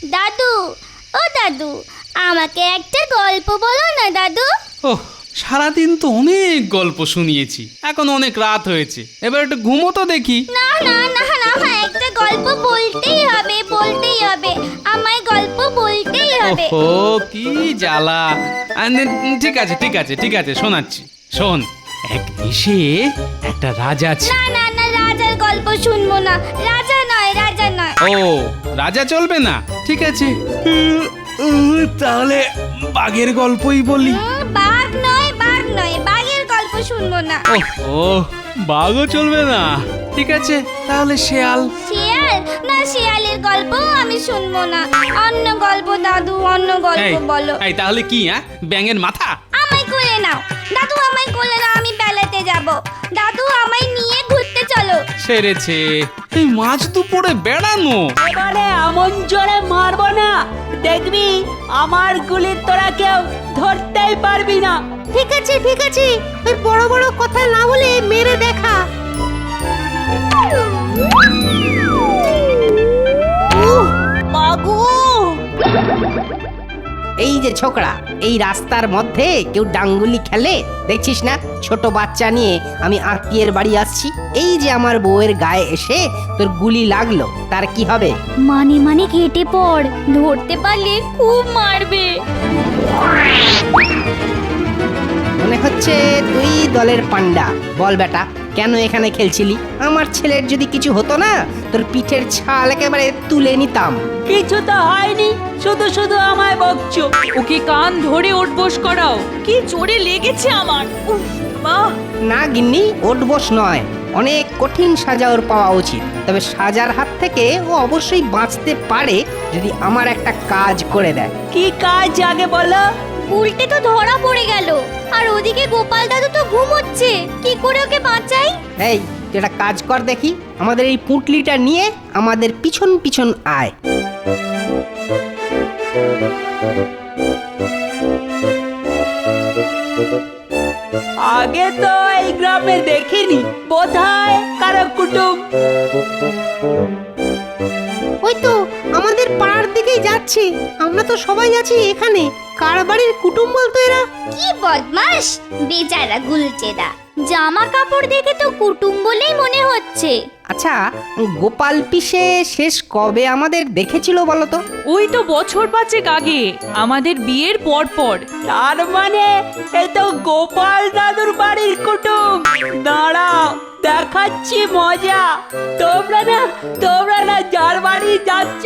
দাদু, ও দাদু, আমাকে একটা গল্প বলো না দাদু। ওহ, সারাদিন তো অনেক গল্প শুনিয়েছি, এখন অনেক রাত হয়েছে, এবার একটু ঘুমো তো দেখি। না না না না, একটা গল্প বলতেই হবে, বলতেই হবে, আমায় গল্প বলতেই হবে। ওহো, কি জ্বালা। ঠিক আছে ঠিক আছে ঠিক আছে, শোনাচ্ছি। শোন, এক দেশে একটা রাজা ছিল। না না না, রাজার গল্প শুনবো না, রাজা নয়, রাজা নয়। ও, রাজা চলবে না? ঠিক আছে, তাহলে বাঘের গল্পই বলি। বাঘ নয়, বাঘ নয়, বাঘের গল্প শুনবো না। ও, বাঘও চলবে না? ঠিক আছে, তাহলে শেয়াল। শিয়াল না, শিয়ালের গল্প আমি শুনবো না, অন্য গল্প দাদু, অন্য গল্প বলো। এই তাহলে কি? ব্যাঙের মাথা? আমায় কোলে নাও দাদু, আমায় কোলে নাও, আমি বেলাতে যাব। দাদু, আমায় নিয়ে ঘুরতে চলো। সেরেছে, এই মাছ দুপুরে বেড়ানো। এবারে এমন জোরে মারবো না, দেখবি আমার গুলি তোরা কেউ ধরতেই পারবি না। ঠিক আছে ঠিক আছে, ওই বড় বড় কথা না বলে মেরে দেখা। মাগো, এই যে ছোকরা, এই রাস্তার মধ্যে কেউ ডাঙ্গুলি খেলে দেখছিস না? ছোট বাচ্চা নিয়ে আমি আত্মীয়ের বাড়ি আসছি, এই যে আমার বউয়ের গায়ে এসে তোর গুলি লাগলো, তার কি হবে? মানে মানে কেটে পড়, ধরতে পারলে খুব মারবে। মনে হচ্ছে তুই দলের পান্ডা। বল বেটা, কেন এখানে খেলছিলি? আমার ছেলের যদি কিছু হতো না, তোর পিঠের ছাল একেবারে তুলে নিতাম। কিছু তো হয়নি, শুধু শুধু আমায় বকছো। ওকে কান ধরে ওঠবোস করাও, কি জোরে লেগেছে আমার। উফ, মা। না গিন্নি, ওঠবোস নয়, অনেক কঠিন সাজা ওর পাওয়া উচিত। তবে সাজার হাত থেকে ও অবশ্যই বাঁচতে পারে যদি আমার একটা কাজ করে দেয়। কি কাজ আগে বলো? উল্টে তো ধরা পড়ে গেল, আর ওদিকে গোপাল দাদু তো ঘুমোচ্ছে, কি করে ওকে বাঁচাই? এই, তুই একটা কাজ কর দেখি, আমাদের এই পুঁটলিটা নিয়ে আমাদের পিছন পিছন আয়। আগে তো এই গ্রামে দেখিনি, বোধহয় কারো কুটুম। ওই তো আমাদের পাড়ার দিকেই যাচ্ছে, আমরা তো সবাই আছি এখানে। কার বাড়ির কুটুম বলতো এরা? কি বদমাস বেচারা গুলচেদা, জামা কাপড় দেখে তো কুটুম বলেই মনে হচ্ছে। আচ্ছা, গোপাল পিসে শেষ কবে আমাদের দেখেছিল বলতো? ওই তো বছর 5 আগে, আমাদের বিয়ের পর পর। তার মানে এ তো গোপাল দাদুর বাড়ির কুটুম। দাঁড়াও, দেখাচ্ছি মজা। তোমরা না যার বাড়ি যাচ্ছ,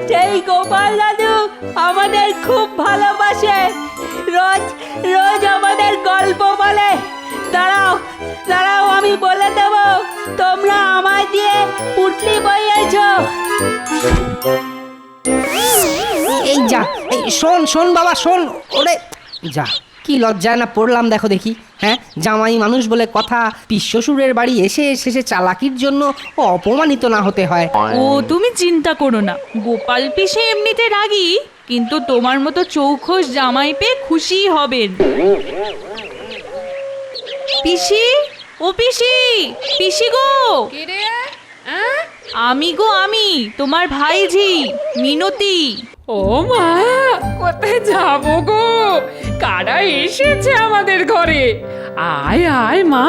সেই গোপাল দাদু আমাদের খুব ভালোবাসে, রোজ রোজ আমাদের গল্প বলে। দাঁড়াও আমি বলে দেব, তোমরা আমায় দিয়ে পুটলি বইয়েছো। এই যা, এই শোন বাবা শোন। ওরে যা, কি লজ্জায় না পড়লাম দেখো দেখি। হ্যাঁ, জামাই মানুষ বলে কথা, পিস শ্বশুরের বাড়ি এসে শেষে চালাকির জন্য ও অপমানিত না হতে হয়। ও তুমি চিন্তা করো না, গোপাল পিসে এমনিতে রাগী, কিন্তু তোমার মতো চৌখোশ জামাই পেয়ে খুশি হবেন। পিসি, ও পিসি, পিসি গো। আমি তোমার ভাইঝি মিনতি। ও মা, কোথায় যাবো গো? কারা এসেছে আমাদের ঘরে? আয় আয় মা,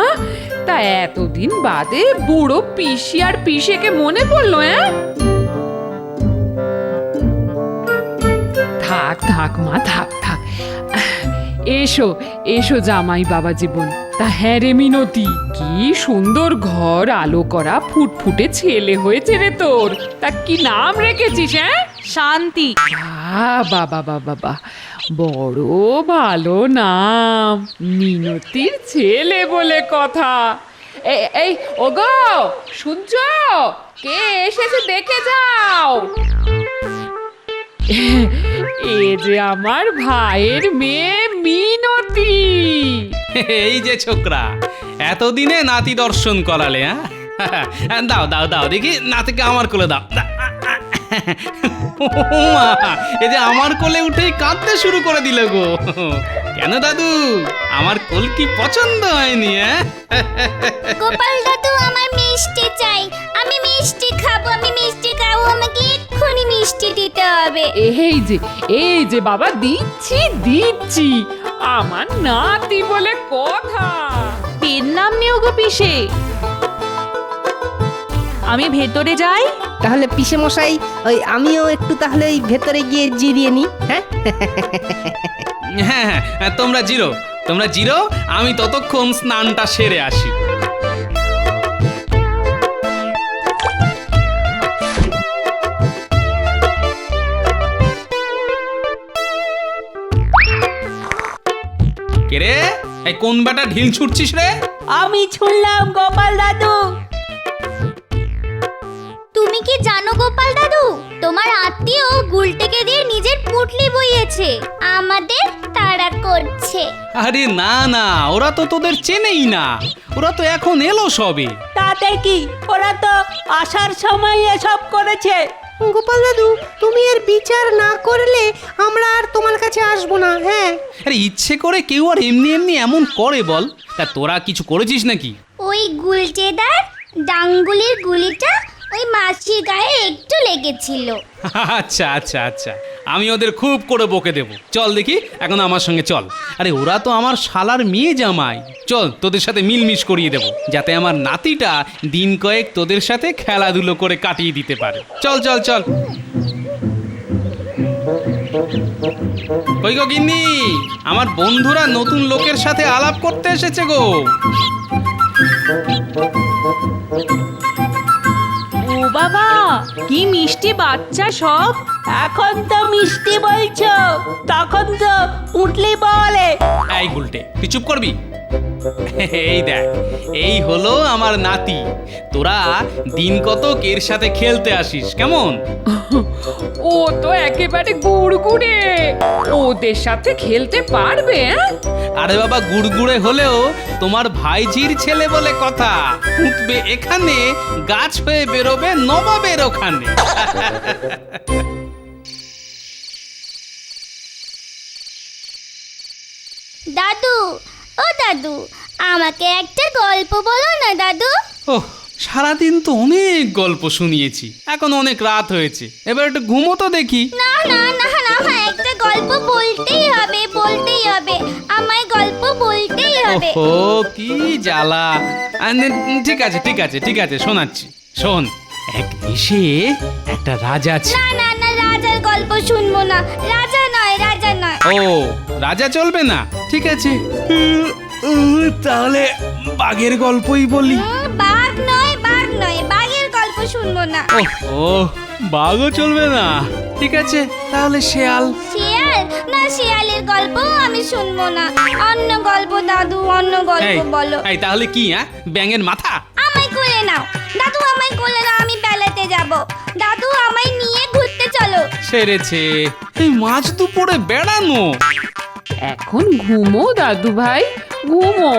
তা এতদিন বাদে বুড়ো পিসি আর পিসেকে মনে পড়লো? থাক মা, থাক। এসো এসো জামাই বাবা জীবন। তা হ্যাঁ রে মিনতি, কি সুন্দর ঘর, আলো করা ফুটফুটে ছেলে হয়েছে রে তোর। তা কি নাম রেখেছিস? শান্তি। বাবা, বড় ভালো নাম, মিনতির ছেলে বলে কথা। এই ওগো, শুনছো? কে এসেছে দেখে যাও। এ যে আমার ভাইয়ের মেয়ে মিনতি। এই যে ছোকরা, এতদিনে নাতি দর্শন করালে। দাও দেখি, নাতিকে আমার কোলে দাও। এই যে আমার কোলে উঠেই কাঁদতে শুরু করে দিল গো। কেন দাদু, আমার কোল কি পছন্দ হয়নি? গোপাল দাদু, আমার মিষ্টি চাই, আমি মিষ্টি খাবো, আমাকে এক্ষুনি মিষ্টি দিতে হবে। হবে। এই যে বাবা দিচ্ছি আমার নাতি বলে কথা। পেন নাম নিও গো পিসে। আমি ভেতরে যাই। তাহলে পিসে মশাই ওই আমিও একটু তাহলে ওই ভেতরে গিয়ে জিরিয়ে নি, হ্যাঁ? হ্যাঁ হ্যাঁ, তোমরা জিরো, আমি ততক্ষণ স্নানটা সেরে আসি। কে রে, এই কোন বেটা ঢিল ছুটছিস রে? আমি শুনলাম গোপাল দাদু। তুমি কি জানো গোপাল দাদু, তোমার আত্মীয় গুলটেকে দিয়ে নিজের পুটলি বইয়েছে, আমাদের তাড়া করছে। আরে না না, ওরা তো তোদের চেনেই না, ওরা তো এখন এলো সবে। তাতে কি, ওরা তো আসার সময় এসব করেছে। গোপাল দাদু, তুমি এর বিচার না করলে আমরা আর তোমার কাছে আসবো না, হ্যাঁ? আরে ইচ্ছে করে কেউ আর এমনি এমনি এমন করে বল? তা তোরা কিছু করেছিস নাকি? ওই গুলটেদার ডাঙ্গুলির গুলিটা ওই মাছির গায়ে একটু লেগেছিল। আচ্ছা আচ্ছা আচ্ছা, আমি ওদের খুব করে বকে দেব। চল দেখি, এখন আমার সঙ্গে চল। আরে ওরা তো আমার শালার মেয়ে জামাই, চল তোদের সাথে মিলমিশ করিয়ে দেব, যাতে আমার নাতিটা দিন কয়েক তোদের সাথে খেলাধুলো করে কাটিয়ে দিতে পারে। চল চল চল। কই গো গিন্নি, আমার বন্ধুরা নতুন লোকের সাথে আলাপ করতে এসেছে গো। ও বাবা, কি মিষ্টি বাচ্চা সব। এখন তো মিষ্টি বলছো, তখন তো পুটলি বলে। এই গুলটে, তুই চুপ করবি? এই দেখ, এই হলো আমার নাতি। তোরা দিন কতক এর সাথে খেলতে আসিস কেমন? ও তো একেবারে গুড়গুড়ে, ওদের সাথে খেলতে পারবে? আরে বাবা, গুড়গুড়ে হলেও তোমার ভাইঝির ছেলে বলে কথা। উঠবে এখানে, গাছ হয়ে বেরোবে নবাবের ওখানে। দাদু, ও দাদু, আমাকে একটা গল্প বলো না দাদু। ওহ, সারাদিন তো অনেক গল্প শুনিয়েছি, এখন অনেক রাত হয়েছে, এবার একটু ঘুমো তো দেখি। না না না না, একটা গল্প বলতেই হবে, বলতেই হবে, আমায় গল্প বলতেই হবে। ও কি জ্বালা। ঠিক আছে ঠিক আছে ঠিক আছে, শোনাচ্ছি, শোন। এক দেশে একটা রাজা ছিল। না না না, রাজার গল্প শুনবো না, রাজা নয়, রাজা নয়। ও, রাজা চলবে না? ঠিক আছে, তাহলে বাঘের গল্পই বলি। বাঘ নয়, বাঘ নয়, বাঘের গল্প শুনবো না। ও, বাঘও চলবে না? ঠিক আছে, তাহলে শেয়াল। শিয়াল না, শিয়ালের গল্প আমি শুনবো না, অন্য গল্প দাদু, অন্য গল্প বলো। এই তাহলে কি, ব্যাঙের মাথা? আমায় কোলে নাও দাদু, আমায় কোলে নাও, আমি বেলাতে যাব। দাদু, আমায় নিয়ে ঘুরতে চলো। সেরেছে, এই মাঝ দুপুরে বেড়ানো। এখন ঘুমো দাদু ভাই, ঘুমো।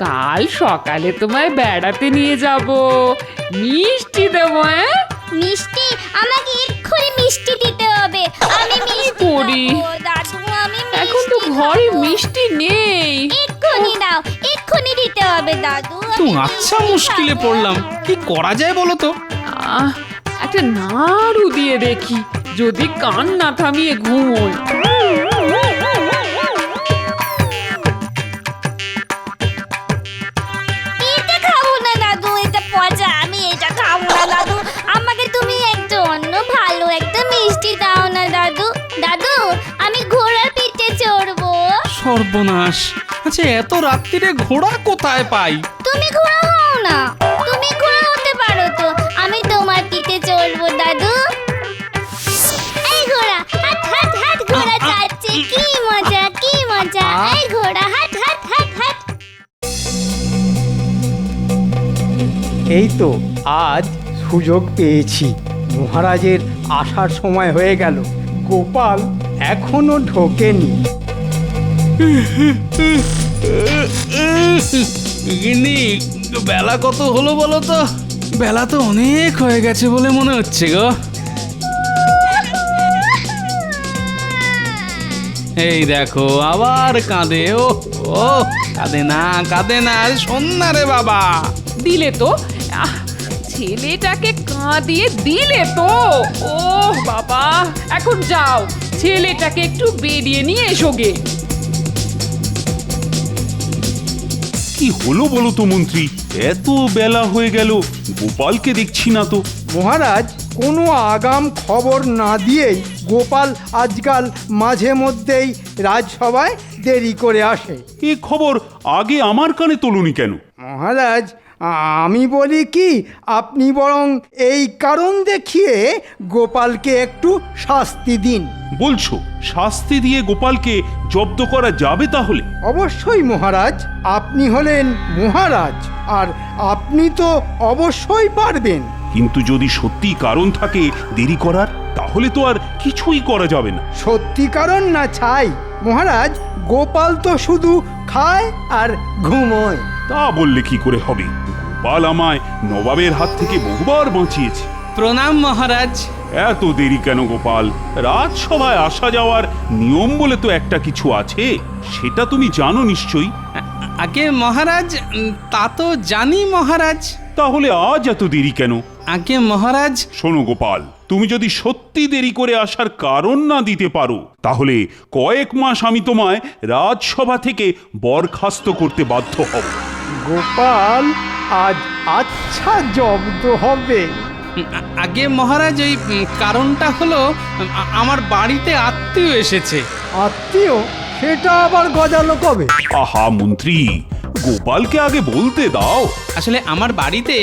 কাল সকালে তোমায় বেড়াতে নিয়ে যাব, মিষ্টি দেবো। মিষ্টি? আমাকে এক্ষুনি মিষ্টি দিতে হবে, আমি মিষ্টি করি? খাবো, দাদু, আমি এখন তো মিষ্টি ঘরে খাবো। মিষ্টি নেই। এক্ষুনি দাও, এক্ষুনি দিতে হবে দাদু। তো আমি আচ্ছা, মিষ্টি মুশকিলে খাবো। পড়লাম, কি করা যায় বলো তো? একটা নাড়ু দিয়ে দেখি, যদি কান না থামিয়ে ঘুমোয়। এটা খাবো না দাদু, এটা পচা, আমি এটা খাবো না দাদু। আমাকে তুমি একটু অন্য ভালো একটা মিষ্টি দাও না দাদু। দাদু, আমি ঘোড়ার পিঠে চড়বো। সর্বনাশ! আচ্ছা, এত রাত্রিরে ঘোড়া কোথায় পাই? তুমি ঘোড়া হও না, তুমি ঘোড়া হতে পারো তো, আমি তোমার পিঠে চড়বো দাদু। এই ঘোড়া, হাট হাট হাট, ঘোড়া যাচ্ছে, কি মজা, কি মজা। এই ঘোড়া, হাট হাট হাট হাট। এই তো আজ সুযোগ পেয়েছি। মহারাজের আসার সময় হয়ে গেল, গোপাল এখনো ঢোকেনি। গিন্নি, বেলা কত হলো বলো তো? বেলা তো অনেক হয়ে গেছে বলে মনে হচ্ছে গো। এই দেখো, আবার কাঁদে। ও ও, কাঁদে না, কাঁদে না, শোন না রে বাবা। দিলে তো, ছেলেটাকে না দিয়ে দিলে তো। ও বাবা, এখন যাও, ছেলেটাকে একটু বেরিয়ে নিয়ে এসো গে। কি হলো বলো তো মন্ত্রী, এত বেলা হয়ে গেল, গোপালকে দেখছি না তো। মহারাজ, কোনো আগাম খবর না দিয়েই গোপাল আজকাল মাঝে মধ্যেই রাজসভায় দেরি করে আসে। এ খবর আগে আমার কানে তোলনি কেন? মহারাজ, আমি বলি কি, আপনি বরং এই কারণ দেখিয়ে গোপালকে একটু শাস্তি দিন। বলছো শাস্তি দিয়ে গোপালকে জব্দ করা যাবে তাহলে? অবশ্যই মহারাজ, আপনি হলেন মহারাজ, আর আপনি তো অবশ্যই পারবেন। কিন্তু যদি সত্যি কারণ থাকে দেরি করার, তাহলে তো আর কিছুই করা যাবে না। সত্যি কারণ না ছাই মহারাজ, গোপাল তো শুধু খায় আর ঘুমোয়। তা বললে কি করে হবে? গোপাল আমায় নবাবের হাত থেকে বহুবার বাঁচিয়েছে। প্রণাম মহারাজ। এত দেরি কেন গোপাল? রাজসভায় আসা যাওয়ার নিয়ম বলে তো একটা কিছু আছে, সেটা তুমি জানো নিশ্চয়ই। আগে মহারাজ, তা তো জানি মহারাজ। তাহলে আজ এত দেরি কেন? আগে মহারাজ, শোনো গোপাল, তুমি যদি সত্যি দেরি করে আসার কারণ না দিতে পারো, তাহলে কয়েক মাস আমি তোমায় রাজসভা থেকে বরখাস্ত করতে বাধ্য হব। গোপাল আজ আচ্ছা জব্দ হবে। আগে মহারাজ, ওই কারণটা হলো আমার বাড়িতে আত্মীয় এসেছে। আত্মীয়? সেটা আবার গজালো কবে? আহা মন্ত্রী, গোপালকে আগে বলতে দাও। আসলে আমার বাড়িতে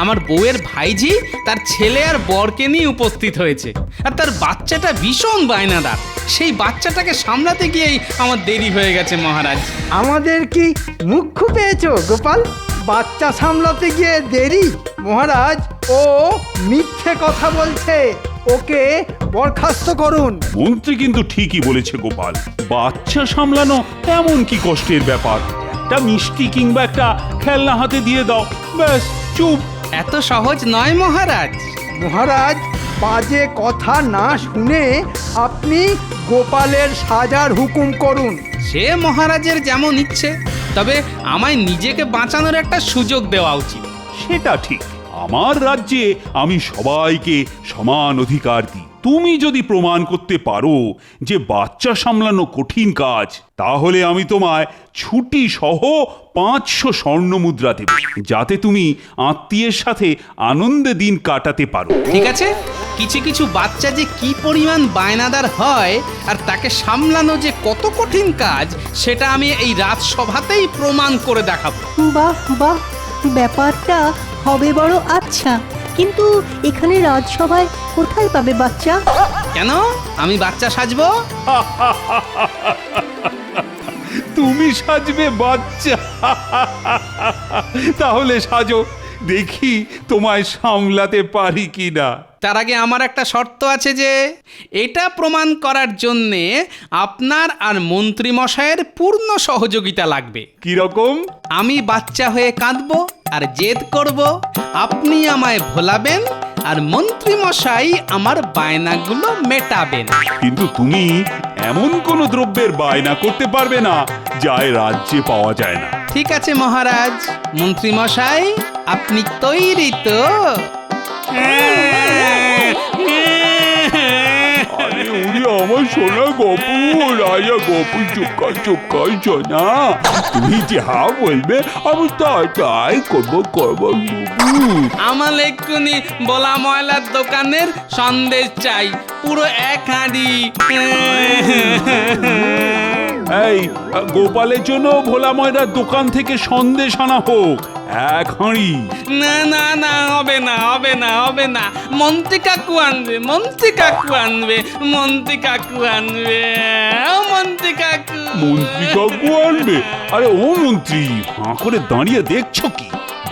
আমার বউয়ের ভাইঝি তার ছেলে আর বরকে নিয়ে উপস্থিত হয়েছে, আর তার বাচ্চাটা ভীষণ বায়নাদার। সেই বাচ্চাটাকে সামলাতে গিয়েই আমার দেরি হয়ে গেছে মহারাজ। আমাদের কি মুখ পেয়েছো গোপাল? বাচ্চা সামলাতে গিয়ে দেরি? মহারাজ, ও মিথ্যে কথা বলছে, ওকে বরখাস্ত করুন। মন্ত্রী কিন্তু ঠিকই বলেছে গোপাল, বাচ্চা সামলানো এমন কি কষ্টের ব্যাপার? একটা মিষ্টি কিংবা একটা খেলনা হাতে দিয়ে দাও, ব্যাস চুপ। এত সহজ নয় মহারাজ। মহারাজ, বাজে কথা না শুনে আপনি গোপালের সাজার হুকুম করুন। সে মহারাজের যেমন ইচ্ছে, তবে আমায় নিজেকে বাঁচানোর একটা সুযোগ দেওয়া উচিত। সেটা ঠিক, আমার রাজ্যে আমি সবাইকে সমান অধিকার দিই। তুমি যদি প্রমাণ করতে পারো যে বাচ্চা সামলানো কঠিন কাজ, তাহলে আমি তোমায় ছুটি সহ 500 স্বর্ণ মুদ্রা দেব, যাতে তুমি আত্মীয়ের সাথে আনন্দে দিন কাটাতে পারো। ঠিক আছে, কিছু কিছু বাচ্চা যে কি পরিমাণ বায়নাদার হয় আর তাকে সামলানো যে কত কঠিন কাজ, সেটা আমি এই রাজসভাতেই প্রমাণ করে দেখাবো। বাহ বাহ, ব্যাপারটা হবে বড় আচ্ছা, কিন্তু এখানে রাজসভায় কোথায় পাবে বাচ্চা? কেন আমি বাচ্চা সাজবো? তুমি সাজবে বাচ্চা? তাহলে সাজো, দেখি তোমায় সামলাতে পারি কিনা। তার আগে আমার একটা শর্ত আছে, যে এটা প্রমাণ করার জন্যে আপনার আর মন্ত্রী মশাইয়ের পূর্ণ সহযোগিতা লাগবে। কিরকম? আমি বাচ্চা হয়ে কাঁদবো আর জেদ করব, আপনি আমায় ভোলাবেন, আর মন্ত্রী মশাই আমার বায়নাগুলো মেটাবেন। কিন্তু তুমি এমন কোনো দ্রব্যের বায়না করতে পারবে না যা এ রাজ্যে পাওয়া যায় না। ঠিক আছে মহারাজ। মন্ত্রী মশাই, আপনি তৈরি তো? আরে উনি আমার সোনা গপু, রাজা গপু, চুপকার চুপকার সোনা। তুমি যা বলবে আমি তাই করবো। আমার এক্ষুনি বলা ময়লার দোকানের সন্দেশ চাই, পুরো 1 হাঁড়ি। এই গোপালের জন্য ভোলা ময়রার দোকান থেকে সন্দেশ আনা হোক, 1 হাঁড়ি। না না না, হবে না হবে না হবে না, মন্ত্রী কাকু আনবে, মন্ত্রী কাকু আনবে, মন্ত্রী কাকু আনবে, ও মন্ত্রী কাকু। মন্ত্রী কাকু আনবে? আরে ও মন্ত্রী, হাঁ করে দাঁড়িয়ে দেখছো কি?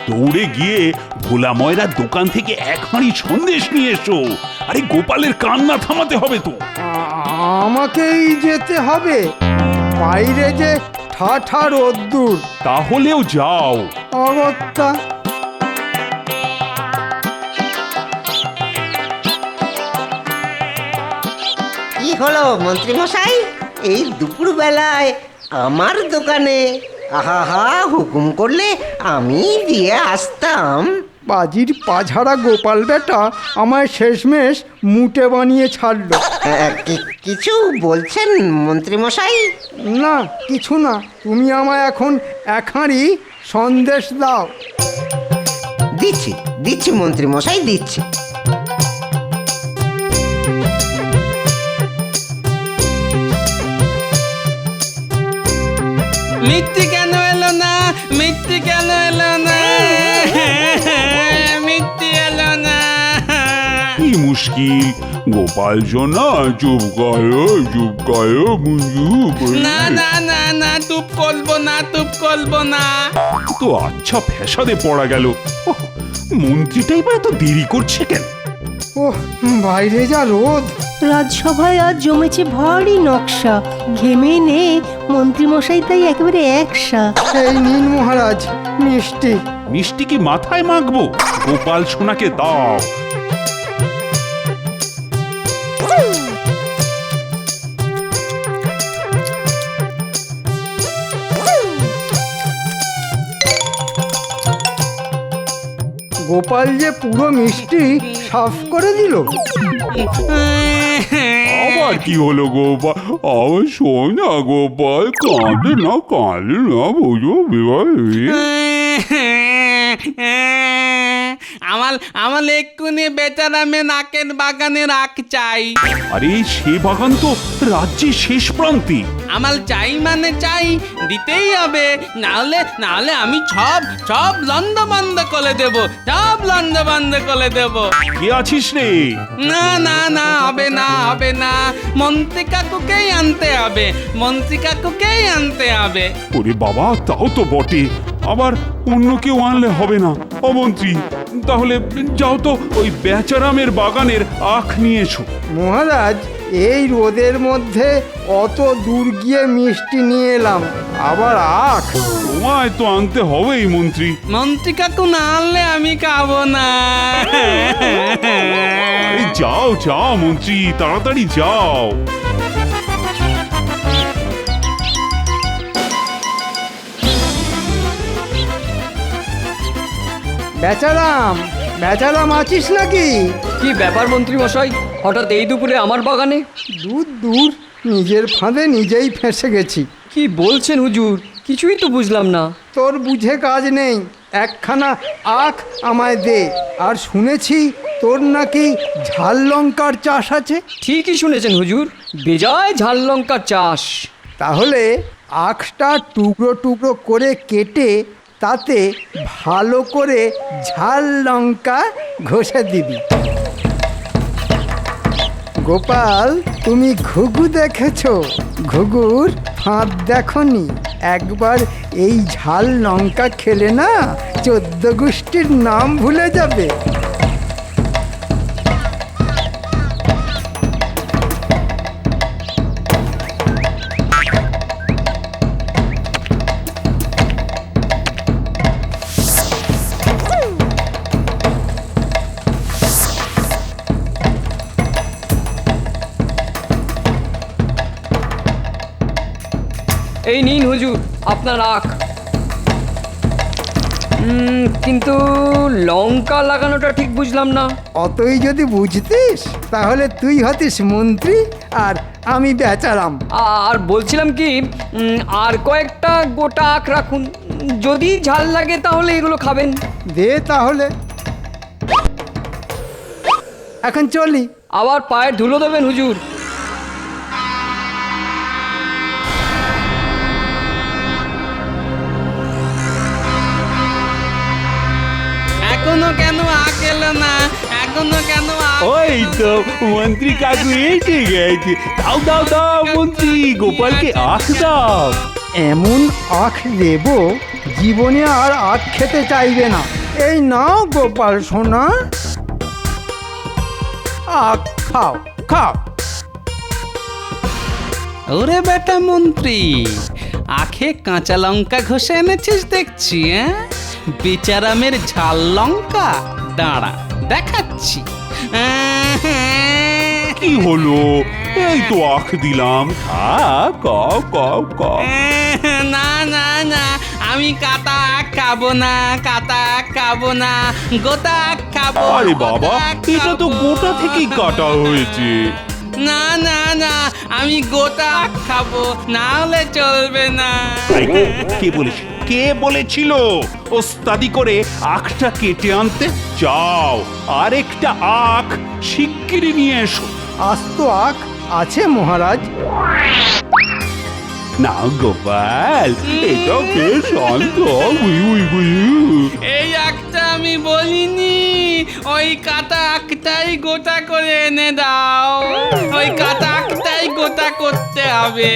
দৌড়ে গিয়ে ভোলা ময়রার দোকান থেকে 1 হাঁড়ি সন্দেশ নিয়ে এসো। আরে গোপালের কান্না থামাতে হবে তো। আমাকেই যেতে হবে? বাইরে যে ঠাঠা রোদ্দুর। তাহলেও যাও। অগত্যা। কি হলো মন্ত্রী মশাই, এই দুপুর বেলায় আমার দোকানে? আহা, হুকুম করলে আমি দিয়ে আসতাম। বাজির পাঝাড়া গোপাল বেটা আমায় শেষমেশ মুটে বানিয়ে ছাড়লো। কিছু বলছেন মন্ত্রীমশাই? না কিছু না, তুমি আমায় এখন এক হাঁড়ি সন্দেশ দাও। দিচ্ছি দিচ্ছি মন্ত্রীমশাই, দিচ্ছি। মিথ্যে কেন এলো না? মিথ্যে কেন এলো না? মিথ্যে এলো না। কি মুশকিল, গোপাল সোনা চুপ করো মুঞ্জু। না না না না, তুপ করবো না, তুপ করবো না। তো আচ্ছা ফ্যাসাদে পড়া গেল। ওহ, মন্ত্রীটাই বা এত দেরি করছে কেন? ওহ, বাইরে যা রোদ। রাজসভায় আজ জমেছে ভারী নকশা, ঘেমে নে মন্ত্রীমশাই তাই একেবারে একসা। এই নিন মহারাজ মিষ্টি। মিষ্টি কি মাথায় মাখবো? গোপাল সোনাকে দাও। গোপাল যে পুরো মিষ্টি সাফ করে দিল। আবার কি হলো গোপাল? আমার সোনা গোপাল কাঁদে না বুঝো বিবাহ। আমার আমার এক্ষুনি বেচারামে নাকের বাগানে রাখ চাই। আরে সে বাগান তো রাজ্যের শেষ প্রান্তে। আমার চাই মানে চাই, দিতেই হবে, নাহলে আমি সব লন্ড বন্ধ করে দেব, সব লন্ড বন্ধ করে দেব। কে আছিস রে? না না না, হবে না হবে না, মন্ত্রী কাকুকেই আনতে হবে, মন্ত্রী কাকুকেই আনতে হবে। ওরে বাবা, তাও তো বটে, আবার অন্য কেউ আনলে হবে না। অমন্ত্রী, তাহলে যাও তো ওই বেচারামের বাগানের আখ নিয়ে এসো। মহারাজ, এই রোদের মধ্যে অত দূর গিয়ে মিষ্টি নিয়ে এলাম, আবার আখ? তোমায় তো আনতে হবেই মন্ত্রী। মন্ত্রী কাকু না আনলে আমি খাবো না। আরে যাও যাও মন্ত্রী, তাড়াতাড়ি যাও। বেচারাম আছিস নাকি? কি ব্যাপার মন্ত্রী মশাই, হঠাৎ এই দুপুরে আমার বাগানে? দূর নিজের ফাঁদে নিজেই ফেঁসে গেছি। কি বলছেন হুজুর, কিছুই তো বুঝলাম না। তোর বুঝে কাজ নেই, একখানা আখ আমায় দে। আর শুনেছি তোর নাকি ঝাল লঙ্কার চাষ আছে। ঠিকই শুনেছেন হুজুর, বেজায় ঝাল লঙ্কার চাষ। তাহলে আখটা টুকরো টুকরো করে কেটে তাতে ভালো করে ঝাল লঙ্কা ঘষে দিবি। গোপাল, তুমি ঘুঘু দেখেছো? ঘুঘুর ফাঁদ দেখনি? একবার এই ঝাল লঙ্কা খেলে না 14 গোষ্ঠীর নাম ভুলে যাবে। এই নিন হুজুর আপনার আখ। কিন্তু লঙ্কা লাগানোটা ঠিক বুঝলাম না। অতই যদি বুঝতিস তাহলে তুই হতিস মন্ত্রী আর আমি বেচারাম। আর বলছিলাম কি, আর কয়েকটা গোটা আখ রাখুন, যদি ঝাল লাগে তাহলে এগুলো খাবেন। দে তাহলে, এখন চলি। আবার পায়ের ধুলো দেবেন হুজুর। এখনো কেন আখ এলো না? এখনো কেন আখ? ওই তো মন্ত্রী কাকু এসে গেছে। দাও দাও দাও মন্ত্রী, গোপালকে আখ দাও। এমন আখ দেব জীবনে আর আখ খেতে চাইবে না। এই নাও গোপাল সোনা, আখ খাও খাও। ওরে বেটা মন্ত্রী, আখে কাঁচা লঙ্কা ঘষে এনেছিস দেখছি। বেচারামের ঝাল লঙ্কা, দাঁড়া দেখাচ্ছি। কি হলো? এই তো আখ দিলাম, খা, খাও খাও খাও। না না না, আমি কাটা আখ খাবো না, কাটা খাবো না, গোটা খাবো। আরে বাবা, গোটা এটা তো খাবো। গোটা থেকেই কাটা হয়েছে। না না না, আমি গোটা খাবো, না হলে চলবে না। কে বলেছিল ওস্তাদি করে আখটা কেটে আনতে? যাও, আরেকটা আখ শিগগিরই নিয়ে এসো। আস্ত আখ আছে মহারাজ? না গোপাল, এটা বেশ শান্ত। এই আখটা আমি বলিনি, ওই কাটা আখটাই গোটা করে এনে দাও, ওই কাটা আখটাই গোটা করতে হবে।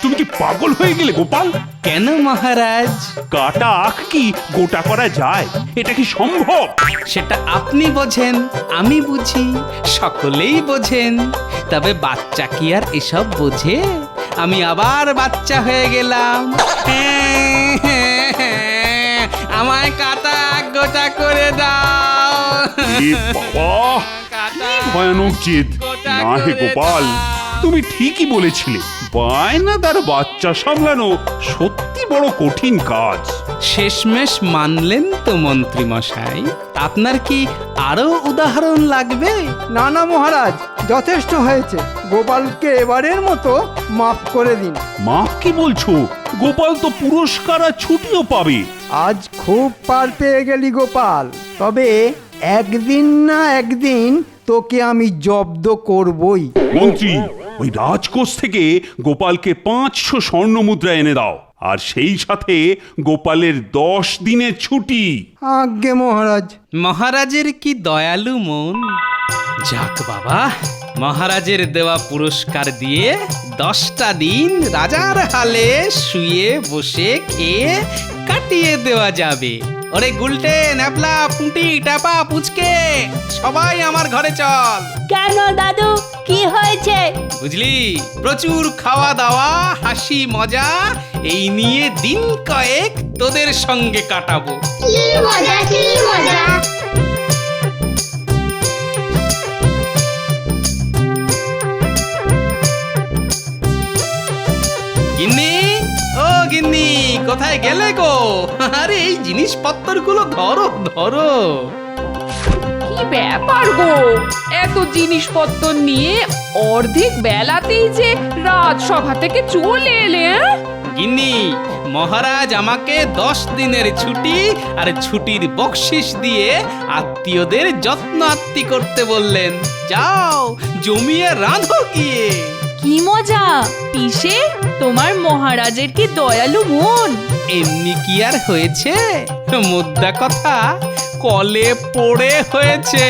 তুমি কি পাগল হয়ে গেলে গোপাল? কেন মহারাজ? কাটা আখ কি গোটা করা যায়? এটা কি সম্ভব? সেটা আপনি বোঝেন, আমি বুঝি, সকলেই বোঝেন। তবে বাচ্চা কি আর এসব বোঝে? আমি আবার বাচ্চা হয়ে গেলাম। আমায় কাটা গোটা করে দাও। এ বাবা, কি ভয়ানক জেদ! না হে গোপাল, তুমি ঠিকই বলেছিলে, বায়নাদার বাচ্চা সামলানো সত্যি বড় কঠিন কাজ। শেষমেশ মানলেন তো মন্ত্রী মশাই? আপনার কি আরো উদাহরণ লাগবে? না না মহারাজ, যথেষ্ট হয়েছে। গোপালকে এবারের মতো মাফ করে দিন। মাফ কি বলছো? গোপাল তো পুরস্কার আর ছুটিও পাবে। আজ খুব পার পেয়ে গেলি গোপাল, তবে একদিন না একদিন তোকে আমি জব্দ করবই। মন্ত্রী, ওই রাজকোষ থেকে গোপালকে 500 স্বর্ণ মুদ্রা এনে দাও, আর সেই সাথে গোপালের 10 দিনের ছুটি। আজ্ঞে মহারাজ। মহারাজের কি দয়ালু মন! যাক বাবা, মহারাজের দেওয়া পুরস্কার দিয়ে 10টা দিন রাজার হালে শুয়ে বসে খেয়ে কাটিয়ে দেওয়া যাবে। ওরে গুলটে, ন্যাপলা, পুঁটি, টাপা, পুচকে, সবাই আমার ঘরে চল। কেন দাদু, কি হয়েছে? বুঝলি, প্রচুর খাওয়া দাওয়া, হাসি মজা, এই নিয়ে দিন কয়েক তোদের সঙ্গে কাটাবো। কি মজা, কি মজা। গিন্নি, ও গিন্নি, কোথায় গেলে গো? আরে এই জিনিসপত্রগুলো ধরো ধরো। কি ব্যাপার গো, এত জিনিসপত্র নিয়ে অর্ধেক বেলাতেই যে রাজসভা থেকে চলে এলে? গিন্নি, মহারাজ আমাকে 10 দিনের ছুটি আর ছুটির বকশিস দিয়ে আত্মীয়দের যত্ন আত্তি করতে বললেন। যাও, জমিয়ে রাঁধো গিয়ে। কি মজা! পিসে, তোমার মহারাজের কি দয়ালু মন! এমনি কি আর হয়েছে? মোদ্দা কথা, কলে পড়ে হয়েছে।